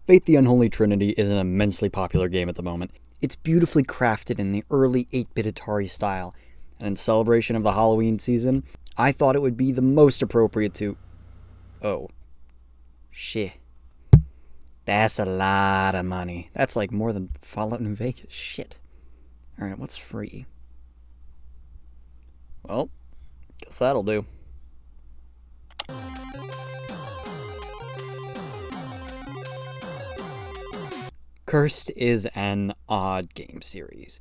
Fate the Unholy Trinity is an immensely popular game at the moment. It's beautifully crafted in the early 8-bit Atari style, and in celebration of the Halloween season, I thought it would be the most appropriate to... Oh. Shit. That's a lot of money. That's like more than Fallout New Vegas. Shit. Alright, what's free? Well, guess that'll do. Cursed is an odd game series.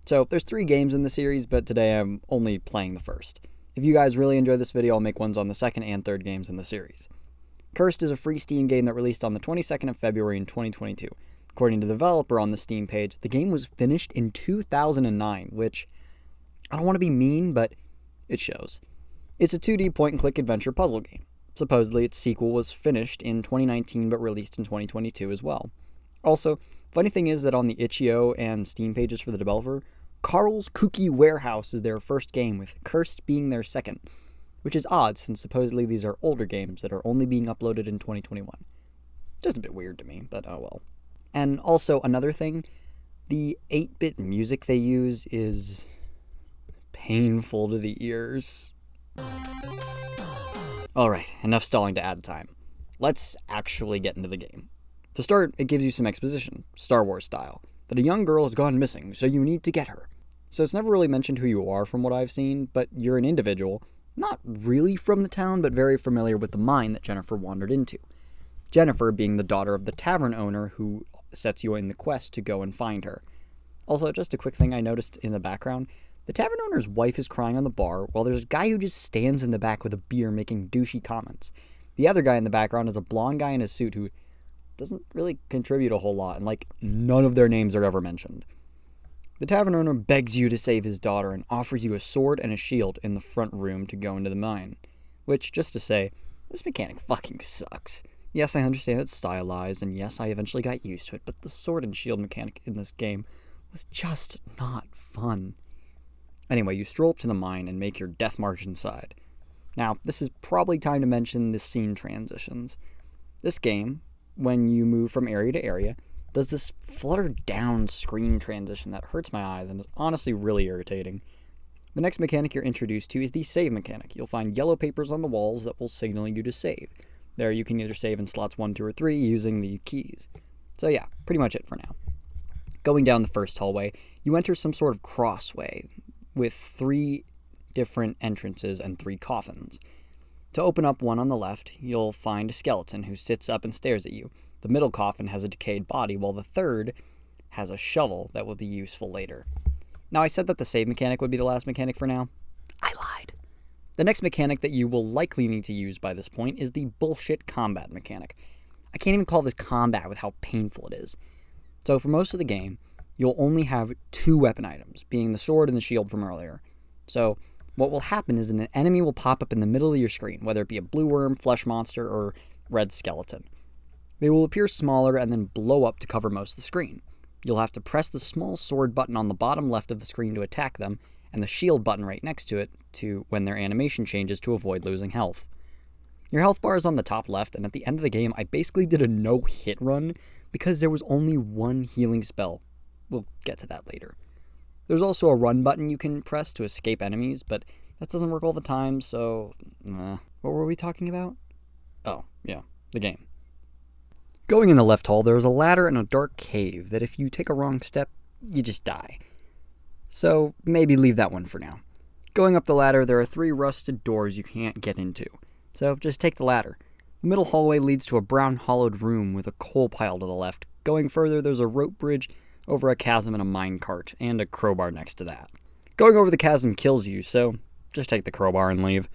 So there's 3 games in the series, but today I'm only playing the first. If you guys really enjoy this video, I'll make ones on the second and third games in the series. Cursed is a free Steam game that released on the 22nd of February in 2022. According to the developer on the Steam page, the game was finished in 2009, which, I don't want to be mean, but it shows. It's a 2D point-and-click adventure puzzle game. Supposedly, its sequel was finished in 2019 but released in 2022 as well. Also, funny thing is that on the itch.io and Steam pages for the developer, Carl's Cookie Warehouse is their first game, with Cursed being their second, which is odd since supposedly these are older games that are only being uploaded in 2021. Just a bit weird to me, but oh well. And also, another thing, the 8-bit music they use is painful to the ears. Alright, enough stalling to add time. Let's actually get into the game. To start, it gives you some exposition, Star Wars style, that a young girl has gone missing, so you need to get her. So it's never really mentioned who you are from what I've seen, but you're an individual, not really from the town, but very familiar with the mine that Jennifer wandered into. Jennifer being the daughter of the tavern owner who sets you in the quest to go and find her. Also, just a quick thing I noticed in the background, the tavern owner's wife is crying on the bar, while there's a guy who just stands in the back with a beer making douchey comments. The other guy in the background is a blonde guy in a suit who doesn't really contribute a whole lot, and none of their names are ever mentioned. The tavern owner begs you to save his daughter and offers you a sword and a shield in the front room to go into the mine. Which, just to say, this mechanic fucking sucks. Yes, I understand it's stylized, and yes, I eventually got used to it, but the sword and shield mechanic in this game was just not fun. Anyway, you stroll up to the mine and make your death march inside. Now, this is probably time to mention the scene transitions. This game, when you move from area to area, does this flutter down screen transition that hurts my eyes and is honestly really irritating. The next mechanic you're introduced to is the save mechanic. You'll find yellow papers on the walls that will signal you to save. There you can either save in slots 1, 2, or 3 using the keys. So yeah, pretty much it for now. Going down the first hallway, you enter some sort of crossway with 3 different entrances and 3 coffins. To open up one on the left, you'll find a skeleton who sits up and stares at you. The middle coffin has a decayed body, while the third has a shovel that will be useful later. Now, I said that the save mechanic would be the last mechanic for now. I lied. The next mechanic that you will likely need to use by this point is the bullshit combat mechanic. I can't even call this combat with how painful it is. So for most of the game, you'll only have 2 weapon items, being the sword and the shield from earlier. So what will happen is that an enemy will pop up in the middle of your screen, whether it be a blue worm, flesh monster, or red skeleton. They will appear smaller and then blow up to cover most of the screen. You'll have to press the small sword button on the bottom left of the screen to attack them, and the shield button right next to it when their animation changes to avoid losing health. Your health bar is on the top left, and at the end of the game, I basically did a no-hit run because there was only 1 healing spell. We'll get to that later. There's also a run button you can press to escape enemies, but that doesn't work all the time, so... What were we talking about? Oh, yeah, the game. Going in the left hall, there is a ladder and a dark cave that if you take a wrong step, you just die. So maybe leave that one for now. Going up the ladder, there are 3 rusted doors you can't get into, so just take the ladder. The middle hallway leads to a brown hollowed room with a coal pile to the left. Going further, there's a rope bridge over a chasm and a mine cart, and a crowbar next to that. Going over the chasm kills you, so just take the crowbar and leave.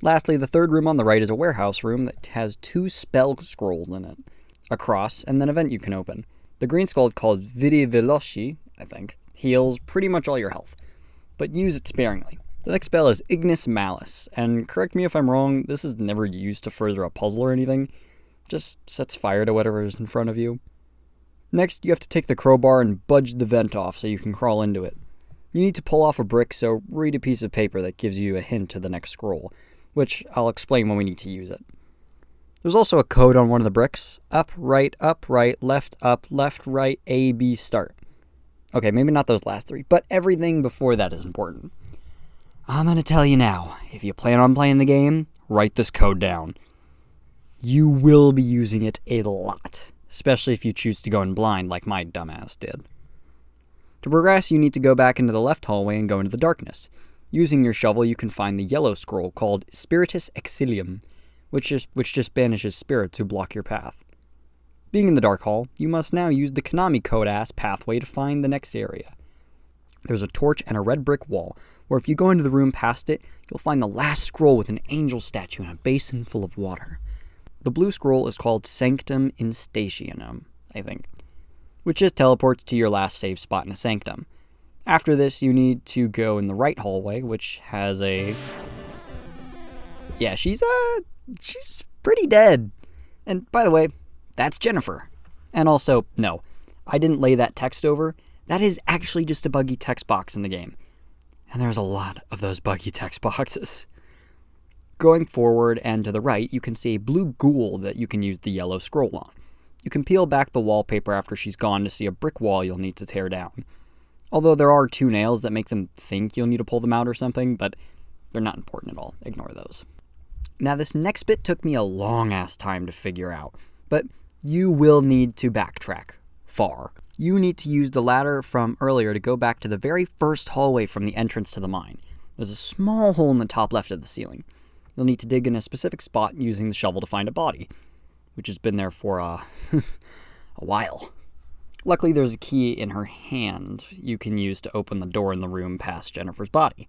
Lastly, the third room on the right is a warehouse room that has 2 spell scrolls in it. A cross, and then a vent you can open. The green skull called Vidi Veloci, I think, heals pretty much all your health, but use it sparingly. The next spell is Ignis Malice, and correct me if I'm wrong, this is never used to further a puzzle or anything, just sets fire to whatever is in front of you. Next, you have to take the crowbar and budge the vent off so you can crawl into it. You need to pull off a brick, so read a piece of paper that gives you a hint to the next scroll, which I'll explain when we need to use it. There's also a code on one of the bricks. Up, right, left, right, A, B, start. Okay, maybe not those last three, but everything before that is important. I'm going to tell you now, if you plan on playing the game, write this code down. You will be using it a lot, especially if you choose to go in blind like my dumbass did. To progress, you need to go back into the left hallway and go into the darkness. Using your shovel, you can find the yellow scroll called Spiritus Exilium, which just banishes spirits who block your path. Being in the dark hall, you must now use the Konami code-ass pathway to find the next area. There's a torch and a red brick wall, where if you go into the room past it, you'll find the last scroll with an angel statue and a basin full of water. The blue scroll is called Sanctum Instationum, I think, which just teleports to your last save spot in a sanctum. After this, you need to go in the right hallway, which has a... Yeah, she's pretty dead. And by the way, that's Jennifer. And also, no, I didn't lay that text over. That is actually just a buggy text box in the game. And there's a lot of those buggy text boxes. Going forward and to the right, you can see a blue ghoul that you can use the yellow scroll on. You can peel back the wallpaper after she's gone to see a brick wall you'll need to tear down. Although there are 2 nails that make them think you'll need to pull them out or something, but they're not important at all. Ignore those. Now this next bit took me a long-ass time to figure out, but you will need to backtrack far. You need to use the ladder from earlier to go back to the very first hallway from the entrance to the mine. There's a small hole in the top left of the ceiling. You'll need to dig in a specific spot using the shovel to find a body, which has been there for a while. Luckily, there's a key in her hand you can use to open the door in the room past Jennifer's body.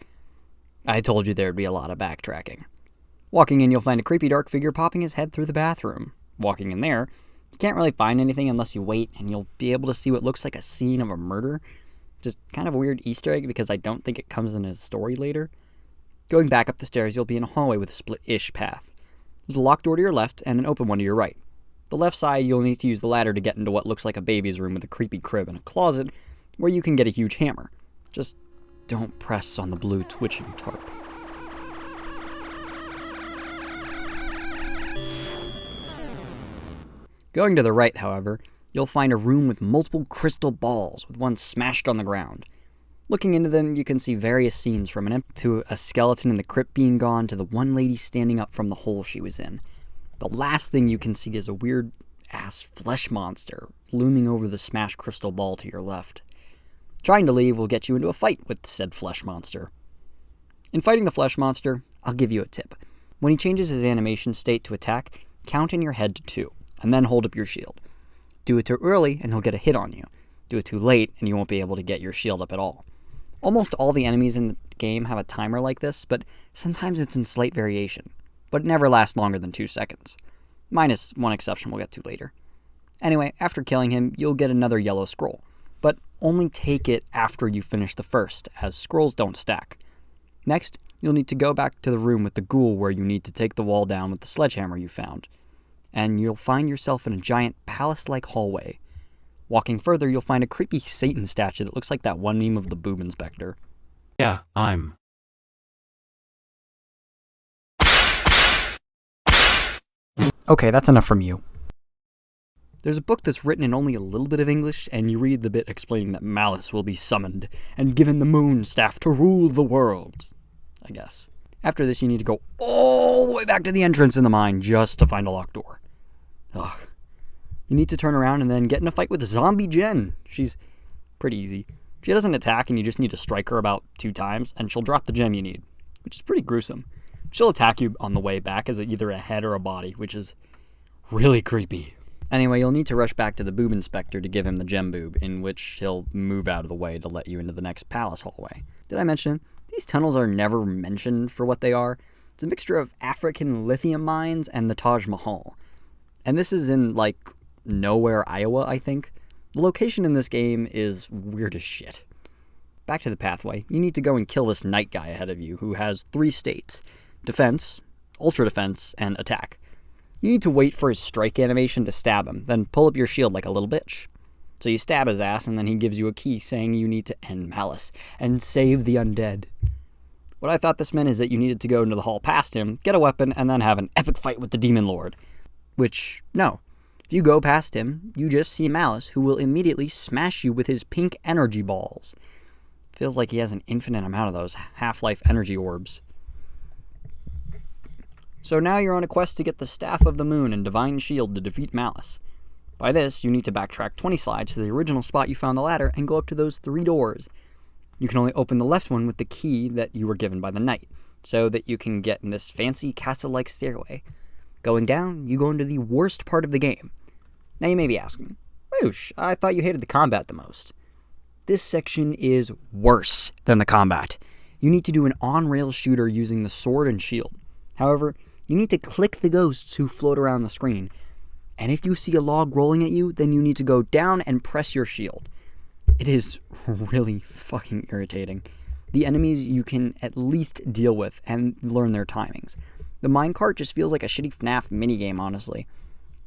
I told you there'd be a lot of backtracking. Walking in, you'll find a creepy dark figure popping his head through the bathroom. Walking in there, you can't really find anything unless you wait, and you'll be able to see what looks like a scene of a murder. Just kind of a weird Easter egg because I don't think it comes in his story later. Going back up the stairs, you'll be in a hallway with a split-ish path. There's a locked door to your left and an open one to your right. The left side, you'll need to use the ladder to get into what looks like a baby's room with a creepy crib and a closet where you can get a huge hammer. Just don't press on the blue twitching tarp. Going to the right, however, you'll find a room with multiple crystal balls, with one smashed on the ground. Looking into them, you can see various scenes from an empty to a skeleton in the crypt being gone to the one lady standing up from the hole she was in. The last thing you can see is a weird-ass flesh monster looming over the smashed crystal ball to your left. Trying to leave will get you into a fight with said flesh monster. In fighting the flesh monster, I'll give you a tip. When he changes his animation state to attack, count in your head to 2, and then hold up your shield. Do it too early, and he'll get a hit on you. Do it too late, and you won't be able to get your shield up at all. Almost all the enemies in the game have a timer like this, but sometimes it's in slight variation. But it never lasts longer than 2 seconds. Minus one exception we'll get to later. Anyway, after killing him, you'll get another yellow scroll. But only take it after you finish the first, as scrolls don't stack. Next, you'll need to go back to the room with the ghoul where you need to take the wall down with the sledgehammer you found. And you'll find yourself in a giant palace-like hallway. Walking further, you'll find a creepy Satan statue that looks like that one meme of the boob inspector. Yeah, I'm... Okay, that's enough from you. There's a book that's written in only a little bit of English, and you read the bit explaining that Malice will be summoned and given the moon staff to rule the world, I guess. After this, you need to go all the way back to the entrance in the mine just to find a locked door. Ugh. You need to turn around and then get in a fight with Zombie Jen. She's pretty easy. She doesn't attack, and you just need to strike her about 2 times, and she'll drop the gem you need, which is pretty gruesome. She'll attack you on the way back as either a head or a body, which is really creepy. Anyway, you'll need to rush back to the boob inspector to give him the gem boob, in which he'll move out of the way to let you into the next palace hallway. Did I mention, these tunnels are never mentioned for what they are? It's a mixture of African lithium mines and the Taj Mahal. And this is in, like, nowhere, Iowa, I think. The location in this game is weird as shit. Back to the pathway, you need to go and kill this knight guy ahead of you, who has 3 states. Defense, ultra defense, and attack. You need to wait for his strike animation to stab him, then pull up your shield like a little bitch. So you stab his ass, and then he gives you a key saying you need to end Malice and save the undead. What I thought this meant is that you needed to go into the hall past him, get a weapon, and then have an epic fight with the Demon Lord. Which, no. If you go past him, you just see Malice, who will immediately smash you with his pink energy balls. Feels like he has an infinite amount of those Half-Life energy orbs. So now you're on a quest to get the Staff of the Moon and Divine Shield to defeat Malice. By this, you need to backtrack 20 slides to the original spot you found the ladder and go up to those 3 doors. You can only open the left one with the key that you were given by the knight, so that you can get in this fancy castle-like stairway. Going down, you go into the worst part of the game. Now you may be asking, Whoosh, I thought you hated the combat the most. This section is worse than the combat. You need to do an on-rail shooter using the sword and shield. However, you need to click the ghosts who float around the screen. And if you see a log rolling at you, then you need to go down and press your shield. It is really fucking irritating. The enemies you can at least deal with and learn their timings. The minecart just feels like a shitty FNAF minigame, honestly.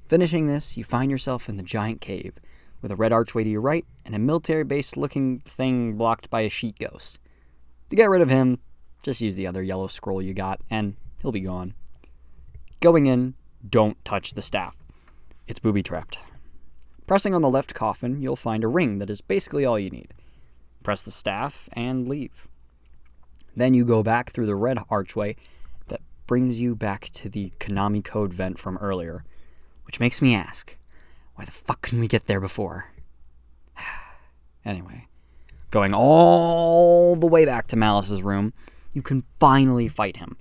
Finishing this, you find yourself in the giant cave, with a red archway to your right and a military base looking thing blocked by a sheet ghost. To get rid of him, just use the other yellow scroll you got, and he'll be gone. Going in, don't touch the staff. It's booby-trapped. Pressing on the left coffin, you'll find a ring that is basically all you need. Press the staff and leave. Then you go back through the red archway that brings you back to the Konami code vent from earlier, which makes me ask, why the fuck couldn't we get there before? Anyway, going all the way back to Malice's room, you can finally fight him,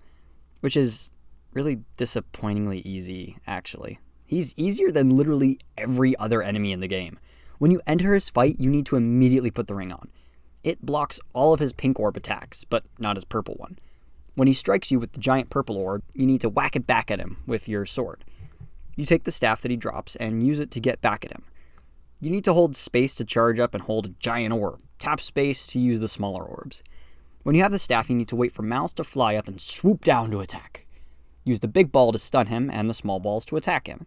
which is really disappointingly easy, actually. He's easier than literally every other enemy in the game. When you enter his fight, you need to immediately put the ring on. It blocks all of his pink orb attacks, but not his purple one. When he strikes you with the giant purple orb, you need to whack it back at him with your sword. You take the staff that he drops and use it to get back at him. You need to hold space to charge up and hold a giant orb. Tap space to use the smaller orbs. When you have the staff, you need to wait for Malice to fly up and swoop down to attack. Use the big ball to stun him and the small balls to attack him.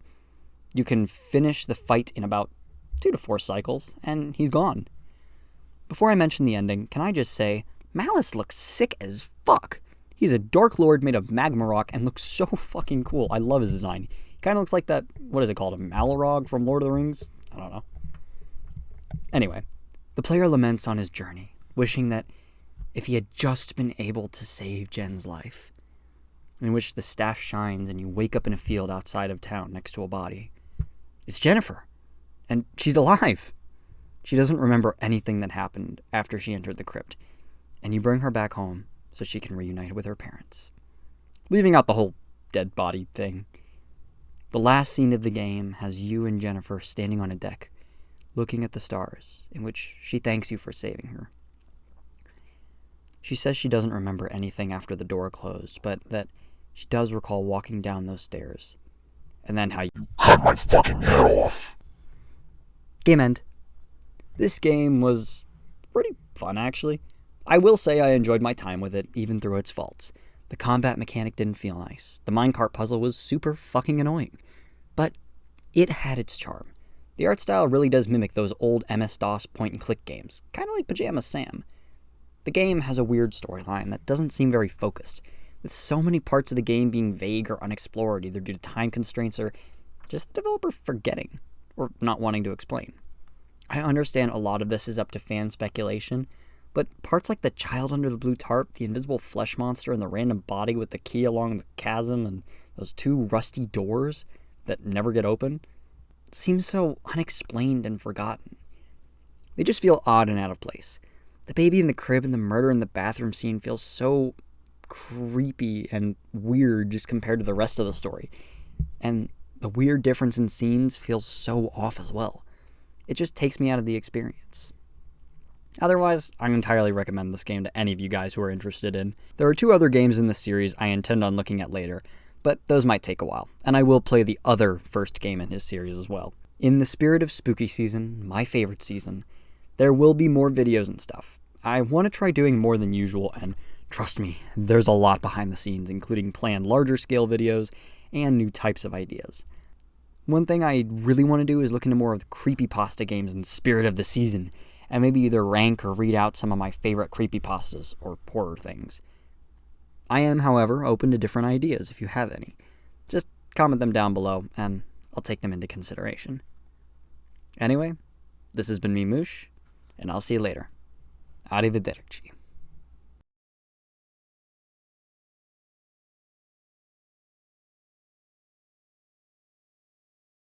You can finish the fight in about 2 to 4 cycles, and he's gone. Before I mention the ending, can I just say, Malice looks sick as fuck. He's a Dark Lord made of magma rock and looks so fucking cool. I love his design. He kind of looks like that, what is it called, a Malorog from Lord of the Rings? I don't know. Anyway, the player laments on his journey, wishing that if he had just been able to save Jen's life, in which the staff shines and you wake up in a field outside of town next to a body. It's Jennifer, and she's alive. She doesn't remember anything that happened after she entered the crypt, and you bring her back home so she can reunite with her parents. Leaving out the whole dead body thing. The last scene of the game has you and Jennifer standing on a deck, looking at the stars, in which she thanks you for saving her. She says she doesn't remember anything after the door closed, but that she does recall walking down those stairs. And then how you cut my fucking head off. Game end. This game was pretty fun, actually. I will say I enjoyed my time with it, even through its faults. The combat mechanic didn't feel nice. The minecart puzzle was super fucking annoying. But it had its charm. The art style really does mimic those old MS-DOS point-and-click games, kind of like Pajama Sam. The game has a weird storyline that doesn't seem very focused, with so many parts of the game being vague or unexplored, either due to time constraints or just the developer forgetting, or not wanting to explain. I understand a lot of this is up to fan speculation, but parts like the child under the blue tarp, the invisible flesh monster, and the random body with the key along the chasm, and those 2 rusty doors that never get open, seem so unexplained and forgotten. They just feel odd and out of place. The baby in the crib and the murder in the bathroom scene feels so creepy and weird just compared to the rest of the story. And the weird difference in scenes feels so off as well. It just takes me out of the experience. Otherwise, I entirely recommend this game to any of you guys who are interested in. There are 2 other games in this series I intend on looking at later, but those might take a while, and I will play the other first game in his series as well. In the spirit of spooky season, my favorite season, there will be more videos and stuff. I want to try doing more than usual, and trust me, there's a lot behind the scenes, including planned larger scale videos and new types of ideas. One thing I really want to do is look into more of the creepypasta games in spirit of the season, and maybe either rank or read out some of my favorite creepypastas or horror things. I am, however, open to different ideas if you have any. Just comment them down below, and I'll take them into consideration. Anyway, this has been me, Moosh, and I'll see you later. Arrivederci.